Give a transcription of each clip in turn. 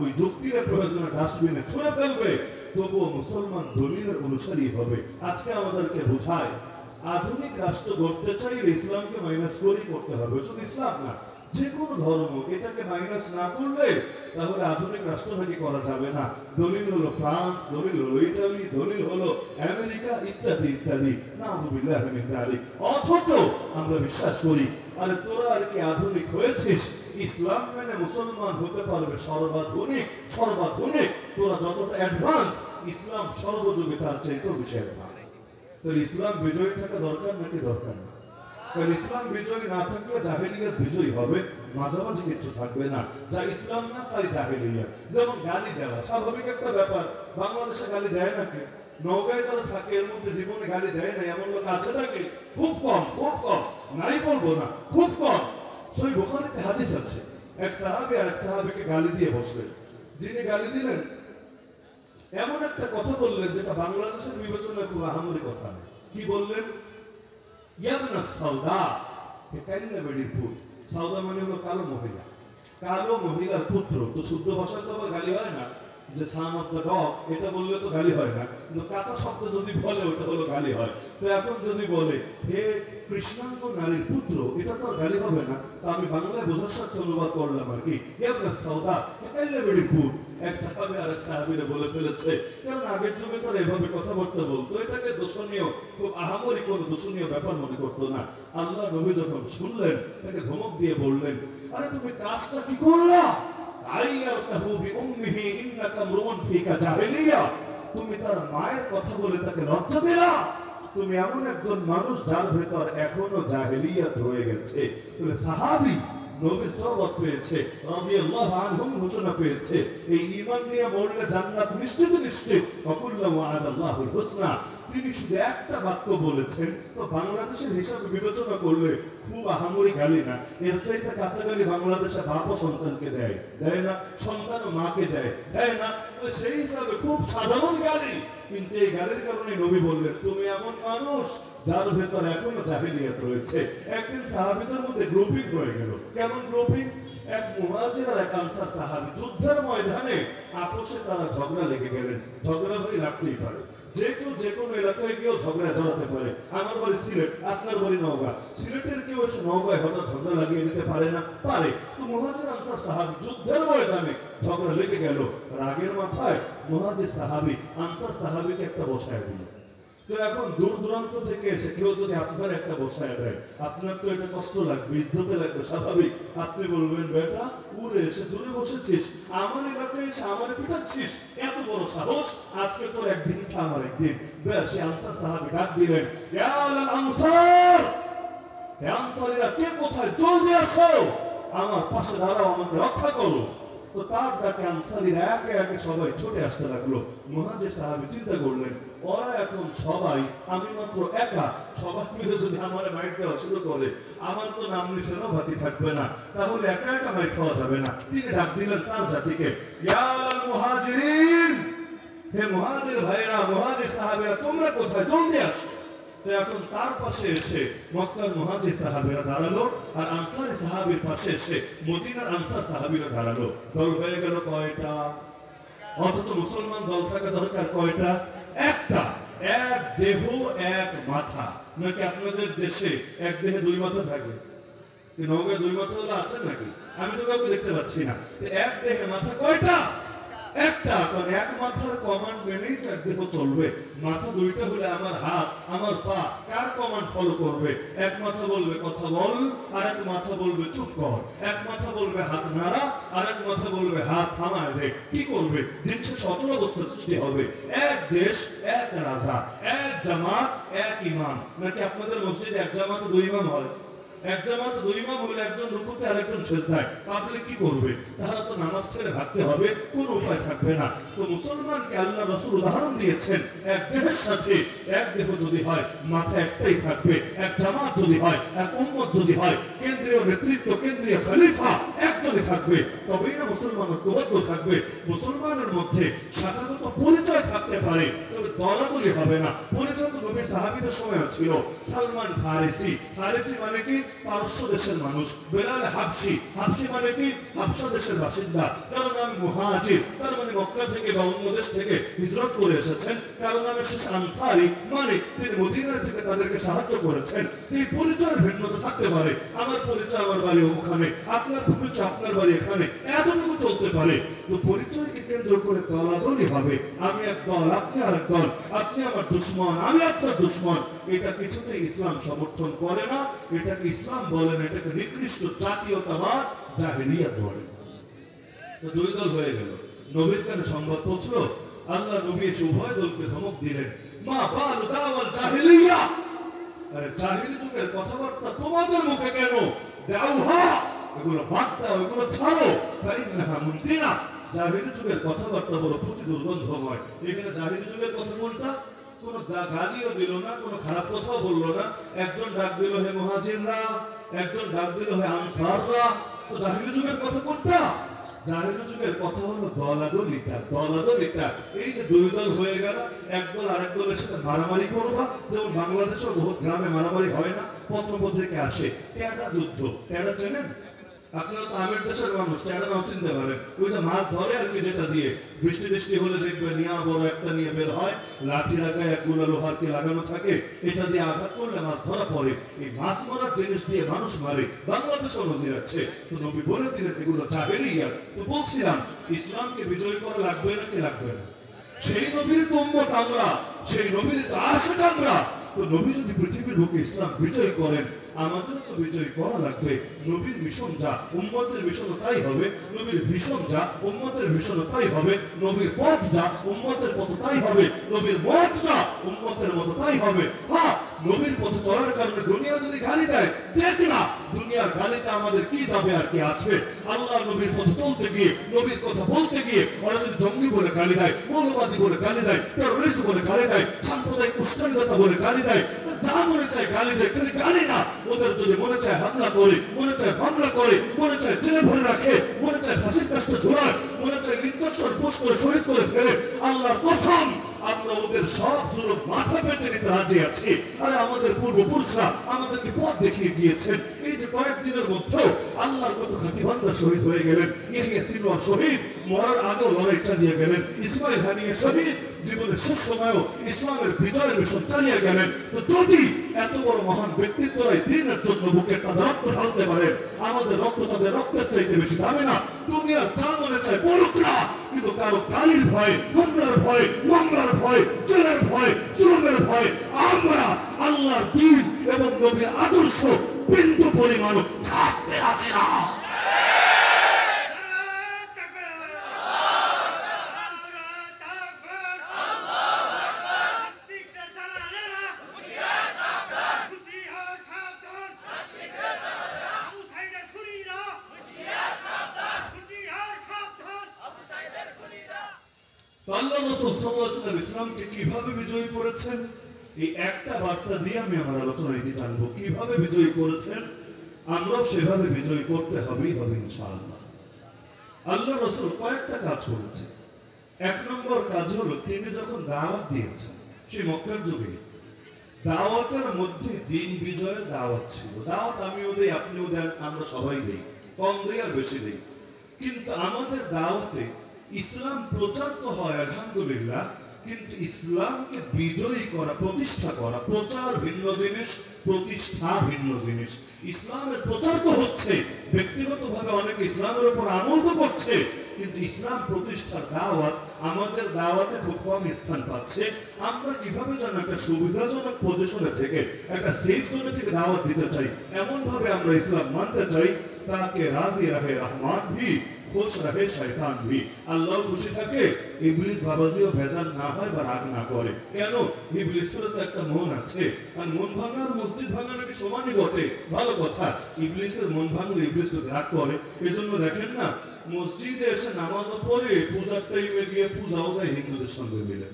ওই যুক্তির প্রয়োজনে ডাস্টবিনে ছুঁড়ে ফেলবে, তবুও মুসলমান দলিলের অনুসারী হবে। আজকে আমাদেরকে বোঝায় আধুনিক রাষ্ট্র গড়তে চাইলে ইসলামকে মাইনাস করেই করতে হবে। শুধু ইসলাম না, যে কোনো ধর্ম এটাকে মাইনাস না করলে তাহলে আধুনিক রাষ্ট্র থেকে করা যাবে না। দলিল হলো ফ্রান্স, দলিল হলো ইটালি, দলিল হলো আমেরিকা, ইত্যাদি ইত্যাদি। নাউযুবিল্লাহি মিন যালিক। অথচ আমরা বিশ্বাস করি, আরে তোরা আর কি আধুনিক হয়েছিস, ইসলাম মেনে মুসলমান হতে পারবে সর্বাধুনিক সর্বাধুনিক। তোরা যতটা অ্যাডভান্স, ইসলাম সর্বযুগে তার চাইতেও বেশি অ্যাডভান্স। তাহলে ইসলাম বিজয়ী থাকা দরকার নাকি দরকার না? কারণ ইসলাম বিজয়ী না থাকলে জাহেলিয়াত বিজয়ী হবে, মাঝামাঝি কিছু থাকবে না। যা ইসলাম না তাই জাহেলিয়াত। যেমন গালি দেওয়া স্বাভাবিক একটা ব্যাপার, বাংলাদেশে গালি দেয় নাকি? নওগাঁয় যারা থাকে এর মধ্যে জীবনে গালি দেয় না এমন লোক আছে নাকি? খুব কম, খুব কম, নাই বলবো না, খুব কম। সহিহ বুখারীতে হাদিস আছে, এক সাহাবী আর এক সাহাবীকে গালি দিয়ে বসলেন। যিনি গালি দিলেন এমন একটা কথা বললেন যেটা বাংলাদেশের বিবেচনায় খুব আহামরি কথা না। কি বললেন? ইয়াবনা সাউদা, কাইলা বেডির পুত। সাউদা মানে হলো কালো মহিলা, কালো মহিলার পুত্র। তো শুদ্ধ ভাষায় তো আবার গালি হয় না, যে সান অফ দ্য ডগ এটা বললে তো গালি হয় না, কিন্তু কাঁচা শব্দ যদি বলে ওটা হলো গালি হয়। তো এখন যদি বলে হে কৃষ্ণাঙ্গ নারীর পুত্র, এটা তো আর গালি হবে না। তো আমি বাংলায় বোঝার সাথে অনুবাদ করলাম আর কি, ইয়াবনা সাউদা কাইলা বেডির পুত। এক সাহাবী আর এক সাহাবীরে বলে ফেলেছে, কারণ আগের যুগে তারা এভাবে কথাবার্তা বলতো, এটাকে দোষণীয়, খুব আহামরি কোনো দোষণীয় ব্যাপার মনে করতো না। আল্লাহ নবী যখন শুনলেন তাকে ধমক দিয়ে বললেন, আরে তুমি কাজটা কি করলা? আইয়াতাহু বিউম্মিহি ইন্নাকা মরুন ফিকা জাহেলিয়া। তুমি তার মায়ের কথা বলে তাকে লজ্জা দিলা। তুমি এমন একজন মানুষ যার ভেতর এখনো জাহেলিয়াত রয়ে গেছে। তুমি সাহাবী, নবীর সোহবত পেয়েছে, রাদিয়াল্লাহু আনহুম ঘোষণা পেয়েছে, এই ঈমান নিয়ে মরলে জান্নাত নিশ্চিত নিশ্চিত। ওয়াকুল্লু ওয়া'আদাল্লাহুল হুসনা। তিনি শুধু একটা বাক্য বলেছেন, তো বাংলাদেশের হিসাবে বিবেচনা করলে খুব আহামরি গালি না। এর চাইতে কাঁচা গালি বাংলাদেশে বাপও সন্তানকে দেয়, দেয় না? সন্তান মাকে দেয়, দেয় না? সেই হিসাবে খুব সাধারণ গালি। কিন্তু এই গালির কারণে নবী বললেন, তুমি এমন মানুষ যার ভেতর এখনো জাহেলিয়াত রয়েছে। একদিন সাহাবীদের মধ্যে গ্রুপিং হয়ে গেল। কেমন গ্রুপিং? এক মুহাজির আর এক আনসার সাহাবী যুদ্ধের ময়দানে আপোষে তারা ঝগড়া লেগে গেলেন। ঝগড়া হয়ে লাগতেই পারে, যে কেউ যে কোনো এলাকায় গিয়েও ঝগড়া জড়াতে পারে। আমার বাড়ি সিলেট, আপনার বাড়ি নওগাঁ, সিলেটের কেউ এসে নওগাঁয় হঠাৎ ঝগড়া লাগিয়ে নিতে পারে না? পারে। তো মুহাজির আনসার সাহাবী যুদ্ধের ময়দানে ঝগড়া লেগে গেল। রাগের মাথায় মুহাজির সাহাবী আনসার সাহাবীকে একটা বসায় দিল। তো এখন দূর দূরান্ত থেকে এসে কেউ যদি আপনার একটা বসায় দেয়, আপনার তো এটা কষ্ট লাগবে, ইজ্জতে লাগবে, স্বাভাবিক। আপনি বলবেন, বেটা উড়ে এসে জুড়ে বসেছিস, আমার এলাকায় এসে আমারে পিটাচ্ছিস, এত বড় সাহস, আজকে তোর একদিন আমার একদিন। বেশ, সে আনসার সাহাবী ডাক দিলেন, ইয়া আল আনসার, হে আনসারীরা কে কোথায়, জলদি আসো, আমার পাশে দাঁড়াও, আমাকে রক্ষা করো। তো তার ডাকে আনসারীরা একে একে সবাই ছুটে আসতে লাগলো। মুহাজির সাহাবী চিন্তা করলেন, ওরা এখন সবাই, আমি মাত্র একা, সবাই মিলে যদি আমার মাইট দেওয়া শুরু করে, আমার তো নাম নিশানা বাকি থাকবে না, তাহলে একা একা মাইট খাওয়া যাবে না। তিনি ডাক দিলেন তার জাতিকে, ইয়া মুহাজিরিন, হে মুহাজির ভাইরা, মুহাজির সাহাবীরা, তোমরা কোথায়, জলদি আসো। তো এখন তার পাশে এসে মক্কার মুহাজির সাহাবীরা দাঁড়ালো, আর আনসারী সাহাবীর পাশে এসে মদিনার আনসার সাহাবীরা দাঁড়ালো। দল হয়ে গেল কয়টা? অথচ মুসলমান দল থাকা দরকার কয়টা? একটা। এক দেহ এক মাথা। নাকি আপনাদের দেশে এক দেহে দুই মাথা থাকে? নওগাঁয় দুই মাথা হলে আছেন নাকি? আমি তো কাউকে দেখতে পাচ্ছি না। এক দেহে মাথা কয়টা? একটা। কারণ এক মাথার কমান্ড মেনেই তো এক দেহ চলবে। মাথা দুইটা হলে আমার হাত, আমার পা কার কমান্ড ফলো করবে? এক মাথা বলবে কথা বল, আর এক মাথা বলবে চুপ কর। এক মাথা বলবে হাত নাড়া, আর এক মাথা বলবে হাত থামায় দে। কি করবে? দিন শেষে অচলাবস্থা সৃষ্টি হবে। এক দেশ, এক রাজা, এক জামাত, এক ইমাম। নাকি আপনাদের মসজিদে এক জামাত দুই ইমাম হয়? এক জামাত দুই ইমাম হলে একজন রুকুতে আরেকজন সিজদায়, পাবলিক কি করবে? তারা তো নামাজ ছেড়ে ভাগতে হবে, কোনো উপায় থাকবে না। তো মুসলমানকে আল্লাহ রাসূল উদাহরণ দিয়েছেন, এক দেহের সাথে এক দেহ যদি হয় মাথা একটাই থাকবে, এক জামাত যদি হয়, এক উম্মত যদি হয়, কেন্দ্রীয় নেতৃত্ব, কেন্দ্রীয় খলিফা একজনই থাকবে, তবেই না মুসলমান ঐক্যবদ্ধ থাকবে। মুসলমানের মধ্যে শাখাগত পরিচয় থাকতে পারে, তবে দলাদলি হবে না। পরিচয় তো নবী নবীর সাহাবীদের সময় ছিল সালমান ফারিসি, ফারিসি মানে কি পারস্য দেশের মানুষ, বেলাল হাবশি, হাবশি মানে কি হাবশা দেশের বাসিন্দা, কারো নাম মুহাজির, তার মানে মক্কা থেকে বা অন্য দেশ থেকে হিজরত করে এসেছেন, কারো নামে শেষ আনসারি মানে তিনি মদিনা থেকে তাদেরকে সাহায্য করেছেন। এই পরিচয়ের ভিন্নতা থাকতে পারে, আমার পরিচয় আমার বাড়ি ওখানে, আপনার পরিচয় আপনার বাড়ি এখানে, এতটুকু চলতে পারে। তো পরিচয়কে কেন্দ্র করে দলাদলি হবে, আমি এক দল আপনি আর এক দল, আপনি আমার দুশ্মন আমি আপনার দুশ্মন, এটা কিছুতেই ইসলাম সমর্থন করে না। এটাকে ইসলাম বলে না, এটাকে নিকৃষ্ট জাতীয়তাবাদ জাহেলিয়াত বলে। তো দুই দল হয়ে গেল, নবীর কানে সংবাদ পৌঁছলো, আল্লাহ নবী এসে উভয় দলকে ধমক দিলেন, মা বালু দাওয়াল জাহেলিয়া, আরে জাহেলি যুগের কথাবার্তা তোমাদের মুখে কেন, দাউহা এগুলো বাদ দাও, এগুলো ছাড়ো, ফাইন্নাহা মুনতিনা, জাহেলি যুগের কথাবার্তা বড় প্রতি দুর্গন্ধময়। এখানে জাহেলি যুগের কথা কোনটা? কোন গালিও দিল না, কোন খারাপ কথাও বললো না, একজন ডাক দিল হে মুহাজিররা, একজন ডাক দিল হে আনসাররা। তো জাহেলি যুগের কথা কোনটা? জাহেলি যুগের কথা হলো দলাদলিটা, দলাদলিটা। এই যে দুই দল হয়ে গেল, একদল আরেক দলের সাথে মারামারি করবা, যেমন বাংলাদেশেও বহু গ্রামে মারামারি হয় না, পত্রপত্রিকা আসে টেডা যুদ্ধ, টেডা চেনেন? আপনারা তো আমের দেশের মানুষ, টেডা নাও চিনতে পারেন, ওই যে মাছ ধরে আর কি, যেটা দিয়ে বৃষ্টি বৃষ্টি হলে দেখবেন নিয়া বড় একটা নিয়ে বের হয়, লাঠি লাগায় একগুলো লোহার কি লাগানো থাকে, এটা দিয়ে আঘাত করলে মাছ ধরা পড়ে। এই মাছ মারার জিনিস দিয়ে মানুষ মারে, বাংলাদেশও নজির আছে। তো নবী বলে দিলেন এগুলো জাহেলিয়াত। তো বলছিলাম ইসলামকে বিজয় করা লাগবে নাকি লাগবে না? সেই নবীর তো উম্মত আমরা, সেই নবীর তো আশিক আমরা। তো নবী যদি পৃথিবীর বুকে ইসলাম বিজয় করেন, আমাদের তো বিজয় করা লাগবে। নবীর মিশন যা, উম্মতের মিশনও তাই হবে। নবীর ভিশন যা, উম্মতের ভিশনও তাই হবে। নবীর পথ যা, উম্মতের পথ তাই হবে। নবীর মত যা, উম্মতের মত তাই হবে। হ্যাঁ, নবীর পথে চলার কারণে দুনিয়া যদি গালি দেয়, দেখ না, দুনিয়ার গালিতে আমাদের কি যাবে আর কি আসবে? আল্লাহ নবীর পথে চলতে গিয়ে, নবীর কথা বলতে গিয়ে ওরা যদি জঙ্গি বলে গালি দেয়, মৌলবাদী বলে গালি দেয়, টেররিস্ট বলে গালি দেয়, সাম্প্রদায়িক উস্কানিদাতা বলে গালি দেয়, যা মনে চায় গালি দেয়, কিন্তু গালি না, ওদের যদি মনে চায় হামলা করে, মনে চায় মামলা করে, মনে চায় জেলে ভরে রাখে, মনে চায় ফাঁসির কাজটা ঝোলায়, মনে চায় ইঞ্জেকশন পোস্ট করে শহীদ করে ফেলে, আল্লাহর কসম আমরা ওদের সব জুলুম মাথা পেতে নিতে রাজি আছি। আরে আমাদের পূর্বপুরুষরা আমাদেরকে পথ দেখিয়ে গিয়েছেন। এই যে কয়েকদিনের মধ্যে আল্লাহর কত খাঁটি বান্দা শহীদ হয়ে গেলেন, ইয়াহিয়া সিনওয়ার শহীদ, মরার আগেও লড়াই চালিয়ে গেলেন, ইসমাইল হানিয়া শহীদ, জীবনের শেষ সময়ও ইসলামের বিজয়ের মিশন চালিয়ে গেলেন। তো যদি এত বড় মহান ব্যক্তিত্বরাই দিনের জন্য বুকে তাদের রক্ত ঢালতে পারেন, আমাদের রক্ত তাদের রক্তের চাইতে বেশি দামে না। দুনিয়ার যা মনে চায় বলুক না, কিন্তু কারো গালির ভয়, হামলার ভয়, মামলার ভয়, জেলের ভয়, জুলুমের ভয় আমরা আল্লাহর দ্বীন এবং নবীর আদর্শ বিন্দু পরিমাণ ছাড়তে রাজি না। আল্লাহ রাসূল সাল্লাল্লাহু আলাইহি ওয়াসাল্লাম ইসলামকে কিভাবে বিজয়ী করেছেন, এই একটা বার্তা দিয়ে আমি আমার আলোচনা এটি জানবো। কিভাবে বিজয়ী করেছেন, আমরাও সেভাবে বিজয়ী করতে হবেই হবে ইনশাআল্লাহ। আল্লাহ রাসূল কয়েকটা কাজ করেছেন। এক নম্বর কাজ হলো তিনি যখন দাওয়াত দিয়েছেন, সেই মক্কার যুগে দাওয়াতের মধ্যে দিন বিজয়ের দাওয়াত ছিল। দাওয়াত আমিও দেই, আপনিও দেন, আমরা সবাই দেই, কম দেই আর বেশি দেই, কিন্তু আমাদের দাওয়াতে ইসলাম প্রচার তো হয় আলহামদুলিল্লাহ, কিন্তু ইসলামকে বিজয়ী করা, প্রতিষ্ঠা করা, প্রচার ভিন্ন জিনিস, প্রতিষ্ঠা ভিন্ন জিনিস। ইসলামের প্রচার তো হচ্ছে, ব্যক্তিগতভাবে অনেকে ইসলামের উপর আমল তো করছে, কিন্তু ইসলাম প্রতিষ্ঠার দাওয়াত আমাদের দাওয়াতে খুব কম স্থান পাচ্ছে। আমরা কিভাবে যেন একটা সুবিধাজনক পজিশনে থেকে, একটা সেফ জোনে থেকে দাওয়াত দিতে চাই, এমন ভাবে আমরা ইসলাম মানতে চাই তাকে রাজি রাহে রহমান ভি, খুশ রাহে শয়তান ভি। আল্লাহ খুশি থাকে, ইবলিস বাবাজিও ভেজাল না হয় বা রাগ না করে। কেন? ইবলিসের তো একটা মন আছে, আর মন ভাঙার মসজিদ ভাঙা নাকি সমানই বটে, ভালো কথা। ইবলিসের মন ভাঙলে ইবলিস রাগ করে, এজন্য দেখেন না মসজিদে এসে নামাজও পড়ে, পূজার টাইমে গিয়ে পূজাও দেয় হিন্দুদের সঙ্গে মিলে।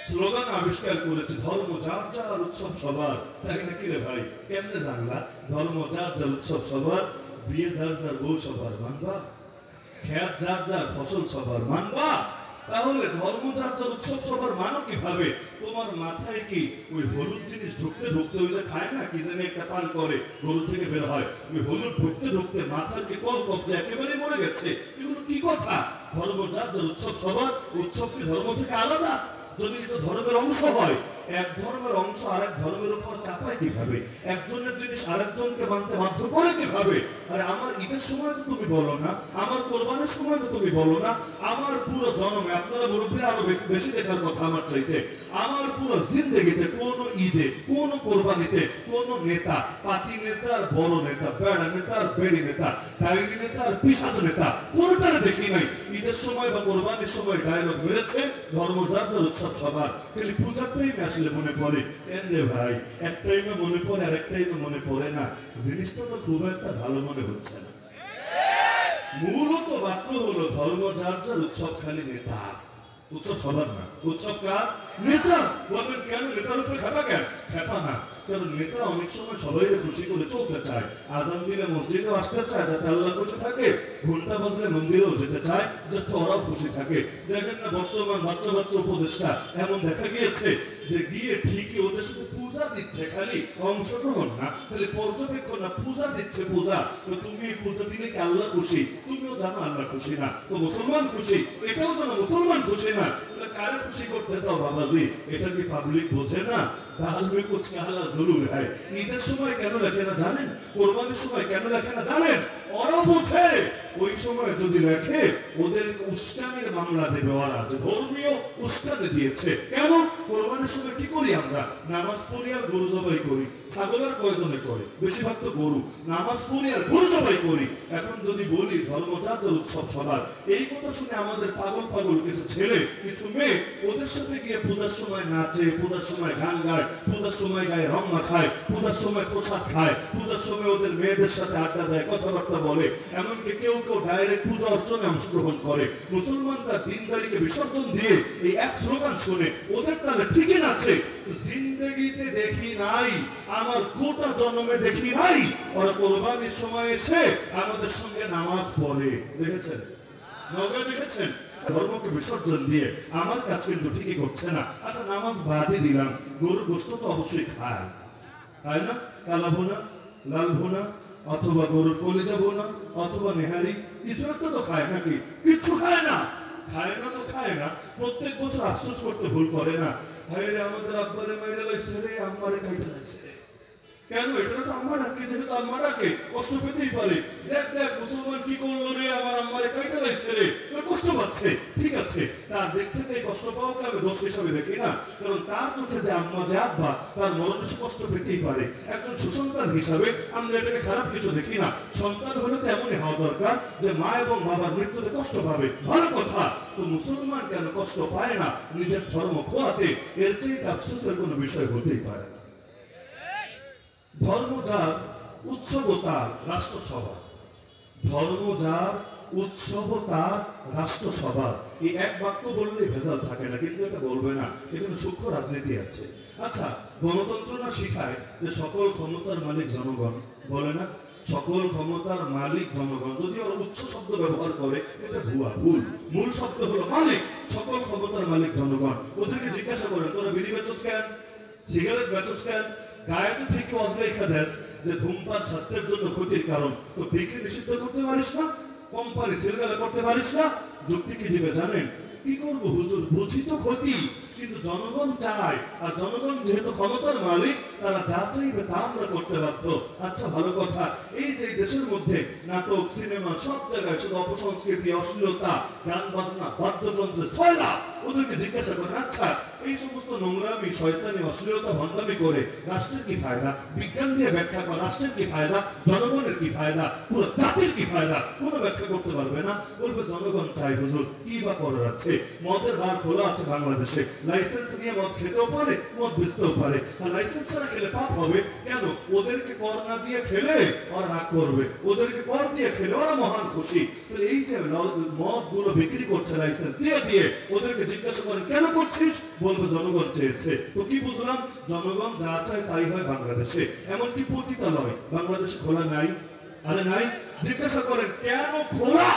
স্লোগান আবিষ্কার করেছে, ধর্ম যার যার উৎসব সবার। তাই নাকি রে ভাই, কেমনে জানলা? ধর্ম যার যার উৎসব সবার, বিয়ে যার যার বউ সবার মানবা, খেত যার যার ফসল সবার মানবা, তাহলে ধর্মযাত্রার উৎসব সবার মানো কিভাবে? তোমার মাথায় কি ওই হলুদ জিনিস ঢুকতে ঢুকতে ওই যে খায় না কি জানি একটা পান করে গরু থেকে বের হয়, ওই হলুদ ঢুকতে ঢুকতে মাথার কি কল কবজা একেবারে মরে গেছে? এগুলো কি কথা? ধর্মযাত্রার উৎসব সবার, উৎসব কি ধর্ম থেকে আলাদা? যদি এটা ধর্মের অংশ হয়, এক ধর্মের অংশ আরেক ধর্মের উপর চাপায় কিভাবে? একজনের জিনিস আরেকজনকে মানতে বাধ্য করে কিভাবে? আরে আমার ঈদের সময় তো তুমি বলো না, আমার কোরবানির সময় তো তুমি বলো না, আমার পুরো জন্মে আপনারা মুরব্বী আরো বেশি দেখার কথা আমার চাইতে, আমার পুরো জিন্দেগিতে কোন ঈদে কোন কোরবানিতে কোন নেতা, পাতি নেতা আর বড় নেতা, বেড়া নেতা আর বেড়ি নেতা, ডাইনি নেতা আর পিশাচ নেতা, কোনটারে দেখি নাই ঈদের সময় বা কোরবানির সময় ডায়লগ মেরেছে ধর্মযাত্রার উৎসব সবার। খালি পূজার টাইমে আসলে মনে পড়ে, কেন রে ভাই এক টাইমে মনে পড়ে আর এক টাইমে মনে পড়ে না, জিনিসটা তো খুব একটা ভালো মনে হচ্ছে না। মূলত বাক্য হলো ধর্মযাত্রার উৎসব খালি নেতা, উৎসব সবার না। উৎসব কার? নেতা। বলবেন কেন নেতার উপরে খেপা? কেন খেপা না, কারণ নেতা অনেক সময় সবাই খুশি করে চলতে চায়, আজান দিলে মসজিদে আসতে চায় যাতে আল্লাহ খুশি থাকে, ঘন্টা বাজলে মন্দিরেও যেতে চায় যাতে ওরাও খুশি থাকে। দেখেন না বর্তমান বাচ্চা বাচ্চা উপদেষ্টা এমন দেখা গিয়েছে যে গিয়ে ঠিকই ওদের শুধু পূজা দিচ্ছে, খালি অংশগ্রহণ না, খালি পর্যবেক্ষণ না, পূজা দিচ্ছে পূজা। তো তুমি পূজা দিলে কি আল্লাহ খুশি? তুমিও জানো আল্লাহ খুশি না, তো মুসলমান খুশি, এটাও জানো মুসলমান খুশি না, কারে খুশি করতে চাও বাবাজি? এটা কি পাবলিক বোঝে না? দাল মে কুছ কালা জরুর হ্যায়। ঈদের সময় কেন লেখে না জানেন? কোরবানির সময় কেন লেখে না জানেন? ওরা বোঝে ওই সময় যদি লেখে ওদের উস্কানির মামলা দেবে ওরা, যে ধর্মীয় উস্কানি দিয়েছে। কেন? কোরবানির সময় কি করি আমরা? নামাজ পড়ি আর গরু জবাই করি। ছাগলের কয়জনে করে? বেশিরভাগ তো গরু। নামাজ পড়ি আর গরু জবাই করি। এখন যদি বলি ধর্মযাত্রার উৎসব সবার, এই কথা শুনে আমাদের পাগল পাগল কিছু ছেলে কিছু মেয়ে ওদের সাথে গিয়ে পূজার সময় নাচে, পূজার সময় গান গায়, পূজার সময় গায়ে রং মাখায়, পূজার সময় প্রসাদ খায়, পূজার সময় ওদের মেয়েদের সাথে আড্ডা দেয়, কথাবার্তা বলে, এমনকি কেউ কেউ ডাইরেক্ট পূজা অর্চনে অংশগ্রহণ করে। মুসলমান তার দিনদারিকে বিসর্জন দিয়ে এই এক স্লোগান শুনে ওদের তাহলে ঠিকই নাচে। জিন্দগিতে দেখি নাই, আমার গোটা জন্মে দেখি নাই ওরা কোরবানির সময় এসে আমাদের সঙ্গে নামাজ পড়ে। দেখেছেন? নগে দেখেছেন? ধর্মকে বিসর্জন দিয়ে আমার কাজ কিন্তু ঠিকই করছে না। আচ্ছা নামাজ বাদই দিলাম, গরুর গোশত তো অবশ্যই খায়, খায় না? কালা ভুনা, লাল ভুনা, অথবা গরুর কলিজা ভুনা, অথবা নেহারি, কিছু একটা তো খায় নাকি? কিচ্ছু খায় না। খায় না তো খায় না, প্রত্যেক বছর আফসোস করতে ভুল করে না, ভাই রে আমাদের আব্বারে মাইরে লাইছে রে, আম্মারে কাইটা লাইছে রে। কেন? এটা তো আম্মা ডাকে, যেহেতু আম্মা ডাকে কষ্ট পেতেই পারে। দেখ দেখ মুসলমান কি করলো রে, আমার আম্মারে কাইটা লাইছে রে, কষ্ট পাচ্ছে। ঠিক আছে, তার দিক থেকে কষ্ট পাওয়াকে আমি দোষ হিসাবে দেখি না, কারণ তার চোখে যে আম্মা যে আব্বা তার মরণে সে কষ্ট পেতেই পারে। একজন সুসন্তান হিসাবে আমরা এটাকে খারাপ কিছু দেখি না। সন্তান হলে তো এমনই হওয়া দরকার যে মা এবং বাবার মৃত্যুতে কষ্ট পাবে, ভালো কথা। তো মুসলমান কেন কষ্ট পায় না নিজের ধর্ম খোয়াতে? এর চেয়ে আফসোসের কোনো বিষয় হতেই পারে না। ধর্ম যার উৎসব তার রাষ্ট্রসভা, ধর্ম যার উৎসব তার রাষ্ট্রসভা, এই এক বাক্য বললে ভেজাল থাকে না, কিন্তু এটা বলবে না, এখানে সূক্ষ্ম রাজনীতি আছে। আচ্ছা গণতন্ত্র না শিখায় যে সকল ক্ষমতার মালিক জনগণ, বলে না সকল ক্ষমতার মালিক জনগণ, যদি ওরা উচ্চ শব্দ ব্যবহার করে এটা ভুয়া, ভুল। মূল শব্দ হলো মালিক, সকল ক্ষমতার মালিক জনগণ। ওদেরকে জিজ্ঞাসা করেন তোরা বিড়ি বেচস কেন, সিগারেট বেচস কেন? গায়ে তো ঠিক অজলেখা দেশ যে ধূমপান স্বাস্থ্যের জন্য ক্ষতির কারণ, তো বিক্রি নিষিদ্ধ করতে পারিস না, কোম্পানি সিলগালা করতে পারিস না, যুক্তি কি দিবে জানেন? কি করবো হুজুর, বুঝি তো ক্ষতি, কিন্তু জনগণ চায়, আর জনগণ যেহেতু ক্ষমতার মালিক তারা যা চাইবে তা আমরা করতে বাধ্য। আচ্ছা ভালো কথা, এই যে দেশের মধ্যে নাটক সিনেমা সব জায়গায় শুধু অপসংস্কৃতি, অশ্লীলতা, গান বাজনা, বাদ্যযন্ত্রের ছয়লা, ওদেরকে জিজ্ঞাসা করেন আচ্ছা এই সমস্ত নোংরামি, শয়তানি, অশ্লীলতা, ভণ্ডামি করে রাষ্ট্রের কি ফায়দা? বিজ্ঞান দিয়ে ব্যাখ্যা করা রাষ্ট্রের কি ফায়দা, জনগণের কি ফায়দা, পুরো জাতির কি ফায়দা? কোনো ব্যাখ্যা করতে পারবে না। বলবে জনগণ চাই হুজুর, কি বা করার আছে? মদের বার খোলা আছে বাংলাদেশে, লাইসেন্স নিয়ে মদ খেতেও পারে, মদ বেচতেও পারে, আর লাইসেন্স ছাড়া খেলে পাপ হবে কেন? ওদেরকে কর না দিয়ে খেলে ওরা রাগ করবে, ওদেরকে কর দিয়ে খেলে ওরা মহান খুশি। তাহলে এই যে মদ গুলো বিক্রি করছে লাইসেন্স দিয়ে দিয়ে, ওদেরকে জিজ্ঞাসা করেন কেন করছিস? বলবে জনগণ চেয়েছে। তো কি বুঝলাম? জনগণ যা চায় তাই হয় বাংলাদেশে। এমনকি পতিতালয় বাংলাদেশে খোলা নাই, আরে নাই। জিজ্ঞাসা করেন কেন খোলা?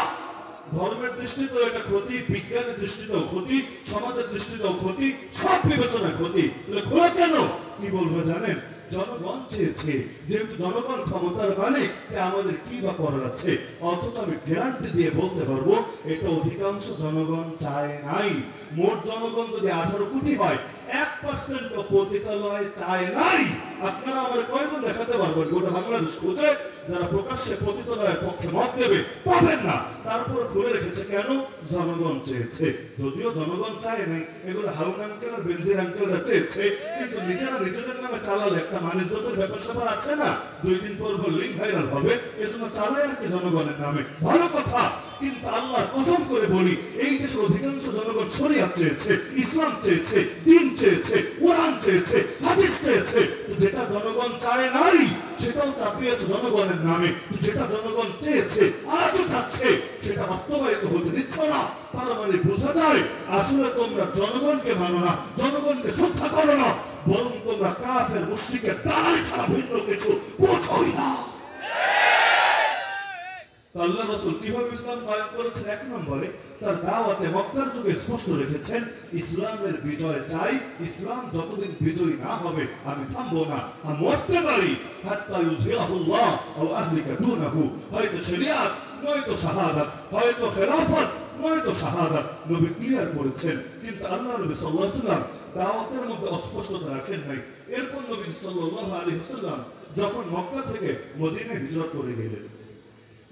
ধর্মের দৃষ্টিতেও এটা ক্ষতি, বিজ্ঞানের দৃষ্টিতেও ক্ষতি, সমাজের দৃষ্টিতেও ক্ষতি, সব বিবেচনায় ক্ষতি। খোলা কেন? কি বলবো জানেন? জনগণ চেয়েছে, যেহেতু জনগণ ক্ষমতার মালিক, আমাদের কি বা করার আছে? অথচ আমি গ্যারান্টি দিয়ে বলতে পারবো এটা অধিকাংশ জনগণ চায় নাই। মোট জনগণ যদি 18 কোটি হয়, 1% পতিতালয় চায় নাই। আপনারা আমার কয়জন দেখাতে পারবেন গোটা বাংলাদেশ খুঁজে যারা প্রকাশ্যে পতিতালয়ের পক্ষে মত দেবে? পাবেন না। তারপর খুলে রেখেছে কেন? জনগণ চেয়েছে। যদিও জনগণ চায় নাই, এগুলো হাউন আঙ্কেল আর বেনজির আঙ্কেলরা চেয়েছে, কিন্তু নিজেরা নিজেদের নামে চালালে একটা মানুষজনের ব্যাপার স্যাপার আছে না, 2 দিন পর লিঙ্ক ভাইরাল হবে, এজন্য চালায় আর কি জনগণের নামে। ভালো কথা, কিন্তু আল্লাহ কসম করে বলি, এই দেশের অধিকাংশ জনগণ শরিয়াত চেয়েছে, ইসলাম চেয়েছে, দ্বীন চেয়েছে, কোরআন চেয়েছে, হাদিস চেয়েছে। যেটা জনগণ চায় নাই সেটাও চাপিয়েছে জনগণের নামে। যেটা জনগণ চেয়েছে, আজও চাচ্ছে, সেটা বাস্তবায়িত হতে দিচ্ছ না। তার মানে বোঝা যায় আসলে তোমরা জনগণকে মানো না, জনগণকে শ্রদ্ধা করো না, বরং তোমরা কাফের মুশরিকের দাঁড়াই ছাড়া ভিন্ন কিছু বোঝোই না। আল্লাহ রাসূল কিভাবে ইসলাম কায়েম করেছেন? 1 নম্বরে তার দাওয়াতে মক্কার যুগে স্পষ্ট রেখেছেন, ইসলামের বিজয় চাই, ইসলাম যতদিন বিজয়ী না হবে আমি থামবো না, আমি মরতে পারি। হাত্তা ইউযহিরাহুল্লাহ আও আহলিকা দুনাহু, হয়তো শরিয়াত নয়তো শাহাদাত, হয়তো খেলাফত নয়তো শাহাদাত। নবী ক্লিয়ার করেছেন, কিন্তু আল্লাহ নবী সাল্লাল্লাহু আলাইহি ওয়াসাল্লাম দাওয়াতের মধ্যে অস্পষ্টতা রাখেন নাই। এরপর নবী সাল্লাল্লাহু আলাইহি ওয়াসাল্লাম যখন মক্কা থেকে মদিনায় হিজরত করে গেলেন,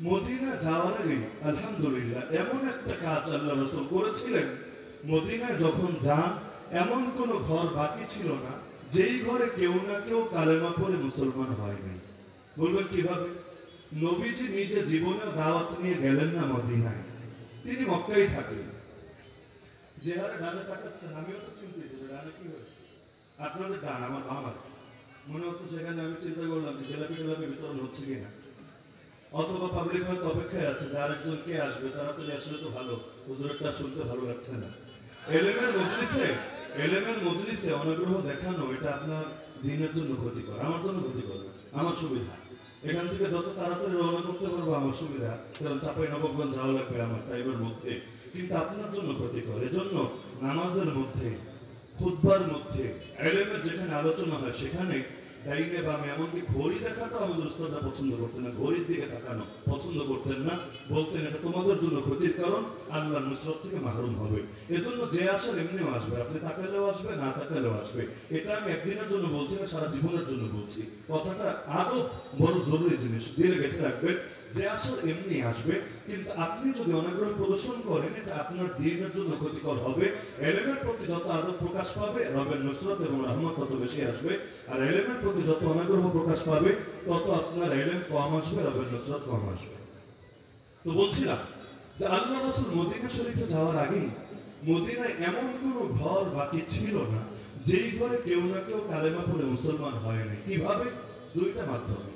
মদিনা যাওয়ার আগে আলহামদুলিল্লাহ এমন একটা কাজ আল্লাহ রাসূল করেছিলেন, মদিনায় যখন যান এমন কোন ঘর বাকি ছিল না যেই ঘরে কেউ না কেউ কালেমা পড়ে মুসলমান হয়নি। বলবেন কিভাবে? নবীজি নিজে জীবনে দাওয়াত নিয়ে গেলেন না মদিনায়, তিনি মক্কায় থাকেন। যে হারে ডানে তাকাচ্ছেন, আমিও তো চিন্তিত যে ডানে কি হয়েছে। আপনাদের ডান আমার আমার মনে হচ্ছে, সেখানে আমি চিন্তা করলাম যে জেলাপি টেলাপি বিতরণ হচ্ছে কিনা, অথবা পাবলিক হয়তো অপেক্ষায় আছে যে আরেকজন কে আসবে, তাড়াতাড়ি আসলে তো ভালো, হুজুরটা শুনতে ভালো লাগছে না। এলেমের মজলিসে অনুগ্রহ দেখানো এটা আপনার দিনের জন্য ক্ষতিকর, আমার জন্য ক্ষতিকর না, আমার সুবিধা। এখান থেকে যত তাড়াতাড়ি রওনা করতে পারবো আমার সুবিধা, কারণ চাঁপাইনবাবগঞ্জ যাওয়া লাগবে আমার টাইমের মধ্যে, কিন্তু আপনার জন্য ক্ষতিকর। এজন্য নামাজের মধ্যে, খুতবার মধ্যে, এলেমের যেখানে আলোচনা হয় সেখানে ডাইনে বামে, এমনকি ঘড়ি দেখাটা আমাদের উস্তাদরা পছন্দ করতেন না, ঘড়ির দিকে তাকানো পছন্দ করতেন না, বলতেন এটা তোমাদের জন্য ক্ষতির কারণ, আল্লাহর নুসরত থেকে মাহরুম হবে। এজন্য যে আসার এমনিও আসবে, আপনি তাকালেও আসবে, না তাকালেও আসবে। এটা আমি একদিনের জন্য বলছি না, সারা জীবনের জন্য বলছি। কথাটা আদৌ বড় জরুরি জিনিস, দিলে গেঁথে রাখবেন। যে আসার এমনি আসবে, কিন্তু আপনি যদি অনাগ্রহ প্রদর্শন করেন এটা আপনার দ্বীনের জন্য ক্ষতিকর হবে। এলেমের প্রতি যত আদব প্রকাশ পাবে, রবের নুসরত এবং রহমত তত বেশি আসবে। আর এলেমের প্রতি যত অনাগ্রহ প্রকাশ পাবে, তত আপনার এলেম কম আসবে, রবের নুসরত কম আসবে। তো বলছিলাম যে আল্লাহ রাসূল মদিনা শরীফে যাওয়ার আগে মদিনায় এমন কোনো ঘর বাকি ছিল না যেই ঘরে কেউ না কেউ কালেমা পড়ে মুসলমান হয়নি। কিভাবে? 2টা মাধ্যমে।